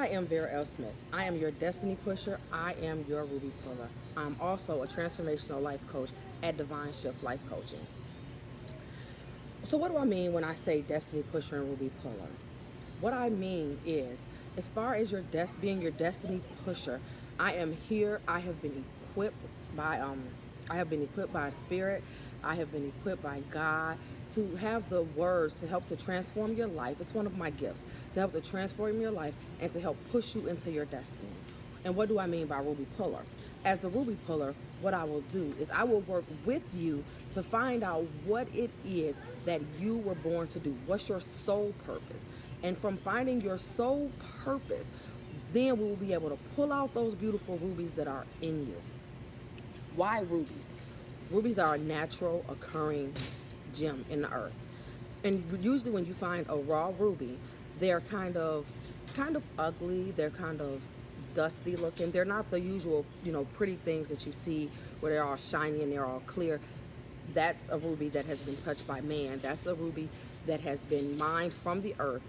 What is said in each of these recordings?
I am Vera L. Smith. I am your destiny pusher. I am your ruby puller. I'm also a transformational life coach at DivineShift Life Coaching. So what do I mean when I say destiny pusher and ruby puller? What I mean is, as far as being your destiny pusher, I am here. Equipped by I have been equipped by Spirit. I have been equipped by God to have the words to help to transform your life. It's one of my gifts to help to transform your life and to help push you into your destiny. And what do I mean by ruby puller? As a ruby puller, what I will do is I will work with you to find out what it is that you were born to do. What's your soul purpose? And from finding your soul purpose, then we will be able to pull out those beautiful rubies that are in you. Why rubies? Rubies are a natural occurring gem in the earth. And usually when you find a raw ruby, they're kind of ugly, they're kind of dusty looking. They're not the usual, pretty things that you see where they're all shiny and they're all clear. That's a ruby that has been touched by man. That's a ruby that has been mined from the earth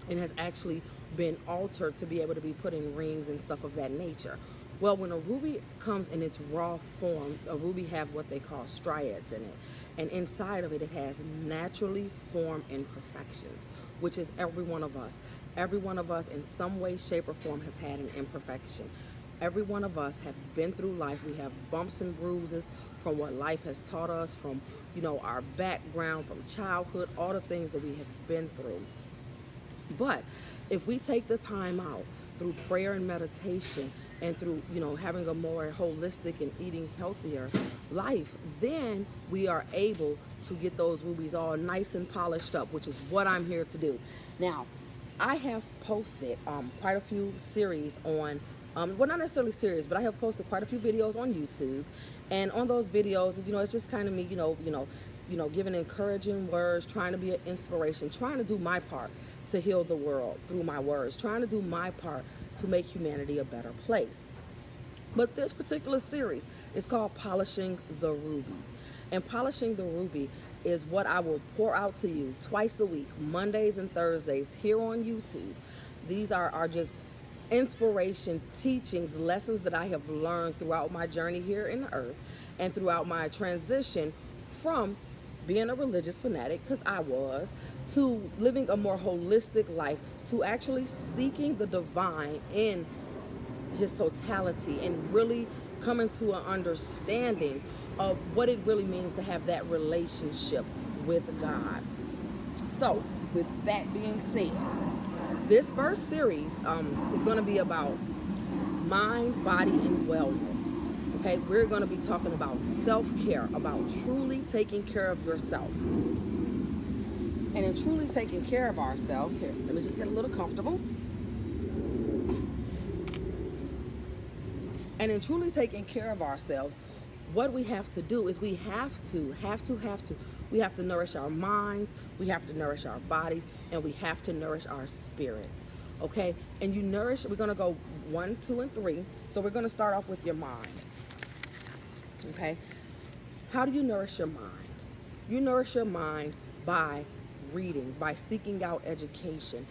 and has actually been altered to be able to be put in rings and stuff of that nature. Well, when a ruby comes in its raw form, a ruby have what they call striates in it. And inside of it, it has naturally formed imperfections, which is every one of us. Every one of us in some way, shape, or form have had an imperfection. Every one of us have been through life. We have bumps and bruises from what life has taught us, from, our background, from childhood, all the things that we have been through. But if we take the time out through prayer and meditation and through, having a more holistic and eating healthier life, then we are able to get those rubies all nice and polished up, which is what I'm here to do. Now, I have posted quite a few series on, well, not necessarily series, but I have posted quite a few videos on YouTube. And on those videos, it's just kind of me, giving encouraging words, trying to be an inspiration, trying to do my part to heal the world through my words, trying to do my part to make humanity a better place. But this particular series is called Polishing the Ruby. And Polishing the Ruby is what I will pour out to you twice a week, Mondays and Thursdays, here on YouTube. These are just inspiration, teachings, lessons that I have learned throughout my journey here in the earth and throughout my transition from being a religious fanatic, because I was, to living a more holistic life, to actually seeking the divine in his totality and really coming to an understanding of what it really means to have that relationship with God. So, with that being said, this first series is going to be about mind, body, and wellness. Okay, we're going to be talking about self-care, about truly taking care of yourself. And in truly taking care of ourselves, here, let me just get a little comfortable. And in truly taking care of ourselves, what we have to do is we have to nourish our minds, we have to nourish our bodies, and we have to nourish our spirits. Okay? And we're going to go 1, 2, and 3. So we're going to start off with your mind. Okay? How do you nourish your mind? You nourish your mind by reading, by seeking out education.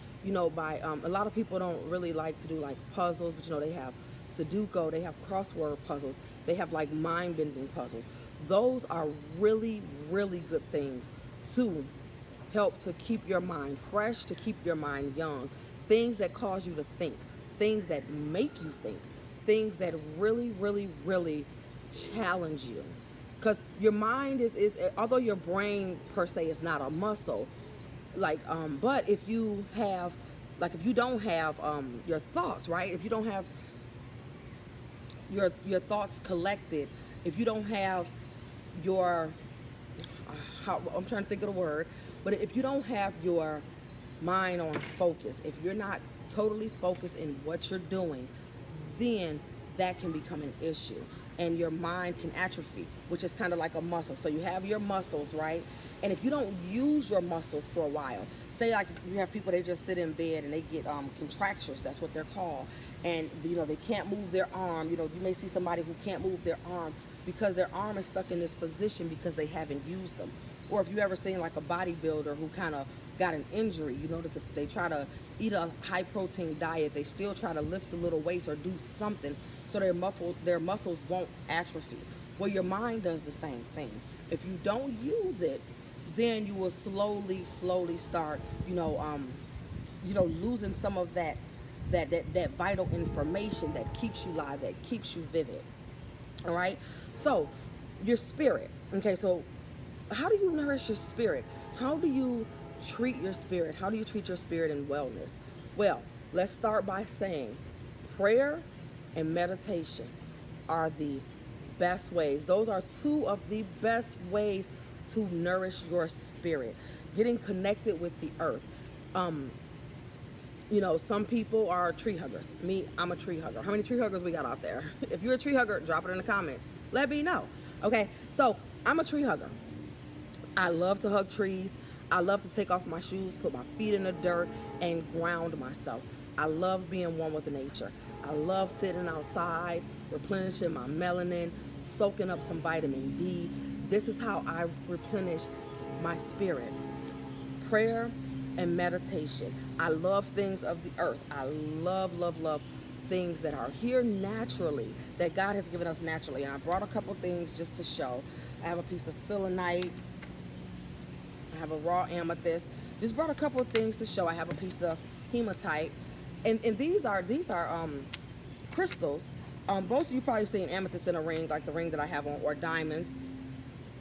By a lot of people don't really like to do like puzzles, but they have Sudoku, they have crossword puzzles, they have like mind-bending puzzles. Those are really, really good things to help to keep your mind fresh, to keep your mind young. Things that cause you to think, things that make you think, things that really, really, really challenge you. Because your mind is although your brain per se is not a muscle, but if you don't have your thoughts, right? If you don't have your thoughts collected, if you don't have I'm trying to think of the word, but if you don't have your mind on focus, if you're not totally focused in what you're doing, then that can become an issue. And your mind can atrophy, which is kind of like a muscle. So you have your muscles, right? And if you don't use your muscles for a while, say like you have people, they just sit in bed and they get contractures, that's what they're called. And they can't move their arm. You may see somebody who can't move their arm because their arm is stuck in this position because they haven't used them. Or if you ever seen like a bodybuilder who kind of got an injury, you notice if they try to eat a high protein diet, they still try to lift a little weights or do something so their muscles won't atrophy. Well, your mind does the same thing. If you don't use it, then you will slowly start, losing some of that vital information that keeps you live, that keeps you vivid. All right. So your spirit. Okay. So how do you nourish your spirit? How do you treat your spirit? How do you treat your spirit in wellness? Well, let's start by saying prayer and meditation are the best ways. Those are two of the best ways to nourish your spirit. Getting connected with the earth. Some people are tree huggers. Me, I'm a tree hugger. How many tree huggers we got out there? If you're a tree hugger, drop it in the comments. Let me know. Okay, so I'm a tree hugger. I love to hug trees. I love to take off my shoes, put my feet in the dirt, and ground myself. I love being one with nature. I love sitting outside, replenishing my melanin, soaking up some vitamin D. This is how I replenish my spirit. Prayer and meditation. I love things of the earth. I love things that are here naturally, that God has given us naturally. And I brought a couple things just to show. I have a piece of selenite. I have a raw amethyst. Just brought a couple of things to show. I have a piece of hematite. And these are crystals. Most of you probably seen amethyst in a ring, like the ring that I have on, or diamonds.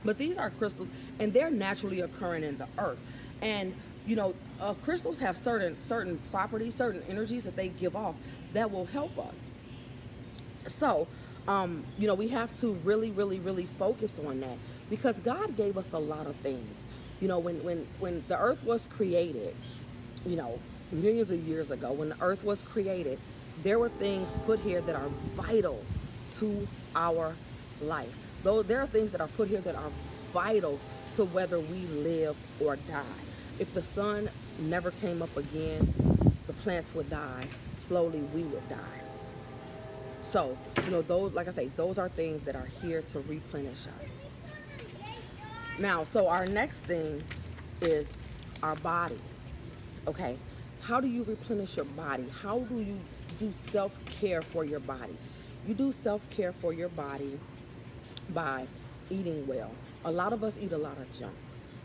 But these are crystals, and they're naturally occurring in the earth. And crystals have certain properties, certain energies that they give off that will help us. So, we have to really focus on that, because God gave us a lot of things. When the earth was created, millions of years ago, when the earth was created, there were things put here that are vital to our life. Though there are things that are put here that are vital to whether we live or die. If the sun never came up again, the plants would die. Slowly, we would die. So, those, like I say, those are things that are here to replenish us. Now, so our next thing is our bodies. Okay, how do you replenish your body? How do you do self-care for your body? You do self-care for your body by eating well. A lot of us eat a lot of junk.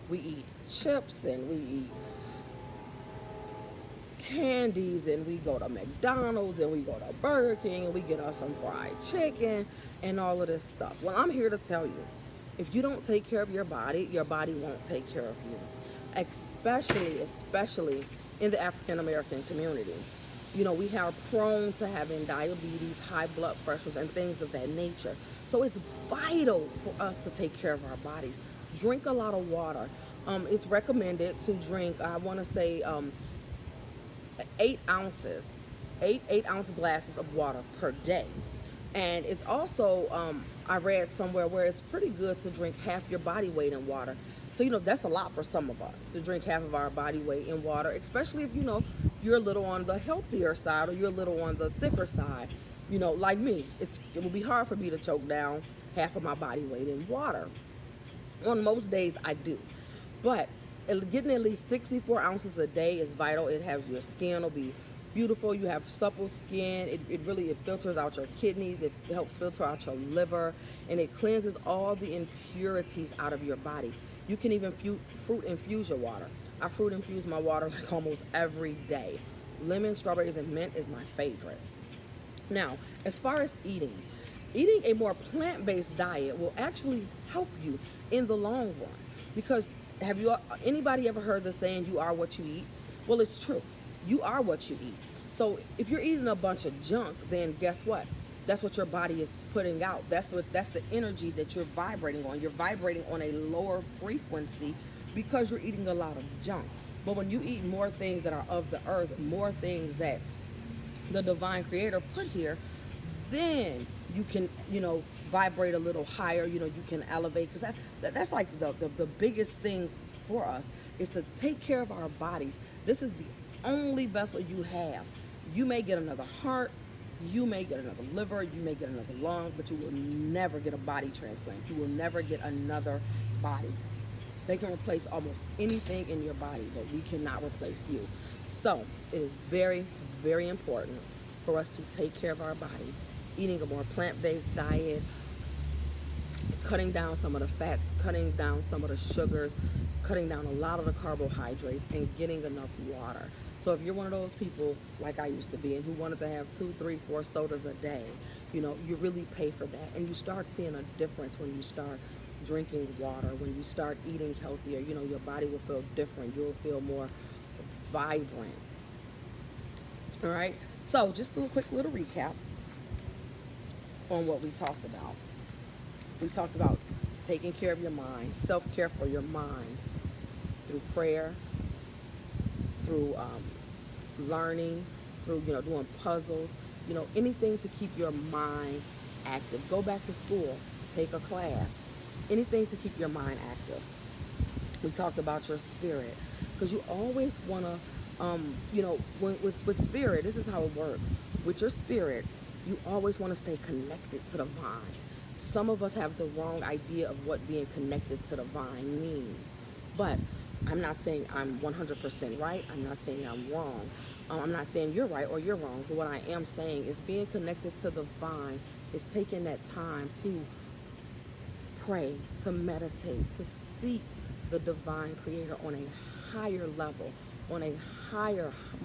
We eat chips and we eat candies, and we go to McDonald's and we go to Burger King and we get us some fried chicken and all of this stuff. Well, I'm here to tell you, if you don't take care of your body won't take care of you. Especially in the African American community. We are prone to having diabetes, high blood pressures, and things of that nature. So it's vital for us to take care of our bodies. Drink a lot of water. It's recommended to drink, I want to say, 8 ounce glasses of water per day. And it's also, I read somewhere where it's pretty good to drink half your body weight in water. So, that's a lot for some of us, to drink half of our body weight in water, especially if, you're a little on the healthier side or you're a little on the thicker side. Like me, it will be hard for me to choke down half of my body weight in water. On most days, I do. But getting at least 64 ounces a day is vital. It has your skin will be beautiful. You have supple skin. It filters out your kidneys. It helps filter out your liver, and it cleanses all the impurities out of your body. You can even fruit infuse your water. I fruit infuse my water like almost every day. Lemon, strawberries, and mint is my favorite. Now, as far as eating a more plant-based diet will actually help you in the long run. Because have anybody ever heard the saying, you are what you eat? Well, it's true. You are what you eat. So if you're eating a bunch of junk, then guess what? That's what your body is putting out. That's the energy that you're vibrating on. You're vibrating on a lower frequency because you're eating a lot of junk. But when you eat more things that are of the earth, more things that the divine creator put here, then you can, vibrate a little higher, you can elevate, because that's like the biggest thing for us is to take care of our bodies. This is the only vessel you have. You may get another heart, you may get another liver, you may get another lung, but you will never get a body transplant. You will never get another body. They can replace almost anything in your body, but we cannot replace you. So it is very, very important for us to take care of our bodies, eating a more plant-based diet, cutting down some of the fats, cutting down some of the sugars, cutting down a lot of the carbohydrates, and getting enough water. So if you're one of those people like I used to be and who wanted to have 2, 3, 4 sodas a day, you really pay for that. And you start seeing a difference when you start drinking water, when you start eating healthier. Your body will feel different. You'll feel more vibrant. All right. So just a quick little recap on what we talked about. We talked about taking care of your mind, self-care for your mind through prayer, through learning, through doing puzzles, anything to keep your mind active. Go back to school, take a class, anything to keep your mind active. We talked about your spirit, because you always want to, with spirit, this is how it works. With your spirit, you always want to stay connected to the vine. Some of us have the wrong idea of what being connected to the vine means. But I'm not saying I'm 100% right. I'm not saying I'm wrong. I'm not saying you're right or you're wrong. But what I am saying is being connected to the vine is taking that time to pray, to meditate, to seek the divine creator on a higher level, on a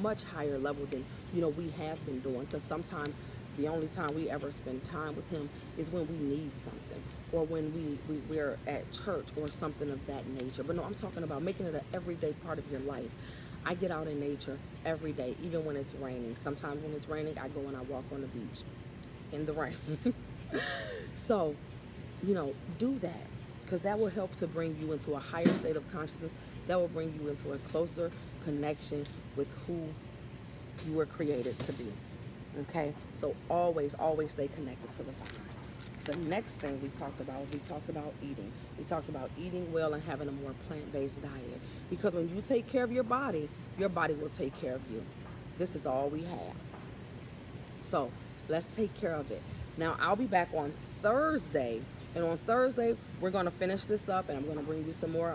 much higher level than we have been doing. Because sometimes the only time we ever spend time with him is when we need something, or when we're at church or something of that nature. But no, I'm talking about making it an everyday part of your life. I get out in nature every day, even when it's raining. Sometimes when it's raining, I go and I walk on the beach in the rain. So, do that, because that will help to bring you into a higher state of consciousness. That will bring you into a closer connection with who you were created to be. Okay, so always stay connected to the vine. The next thing we talked about eating. We talked about eating well and having a more plant-based diet, because when you take care of your body will take care of you. This is all we have. So let's take care of it. Now I'll be back on Thursday, and on Thursday we're going to finish this up, and I'm going to bring you some more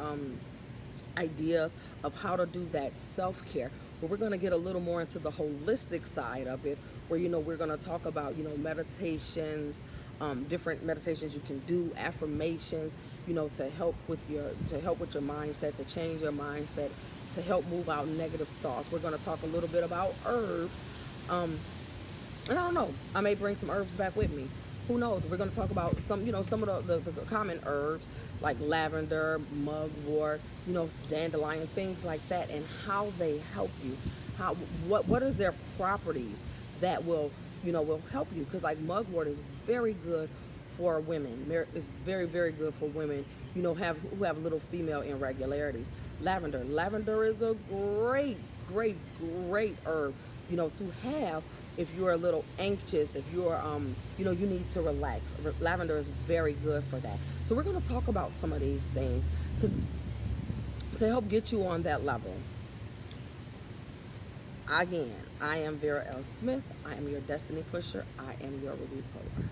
ideas of how to do that self-care. But we're going to get a little more into the holistic side of it, where we're going to talk about meditations, different meditations you can do, affirmations, to help with your mindset, to change your mindset, to help move out negative thoughts. We're going to talk a little bit about herbs, and I don't know, I may bring some herbs back with me. Who knows? We're going to talk about some of the common herbs like lavender, mugwort, dandelion, things like that, and how they help you. What is their properties that will help you? Because like mugwort is very good for women. It's very, very good for women, who have little female irregularities. Lavender is a great, great, great herb, to have if you're a little anxious, if you're, you need to relax. Lavender is very good for that. So we're going to talk about some of these things to help get you on that level. Again, I am Vera L. Smith. I am your destiny pusher. I am your Ruby Polar.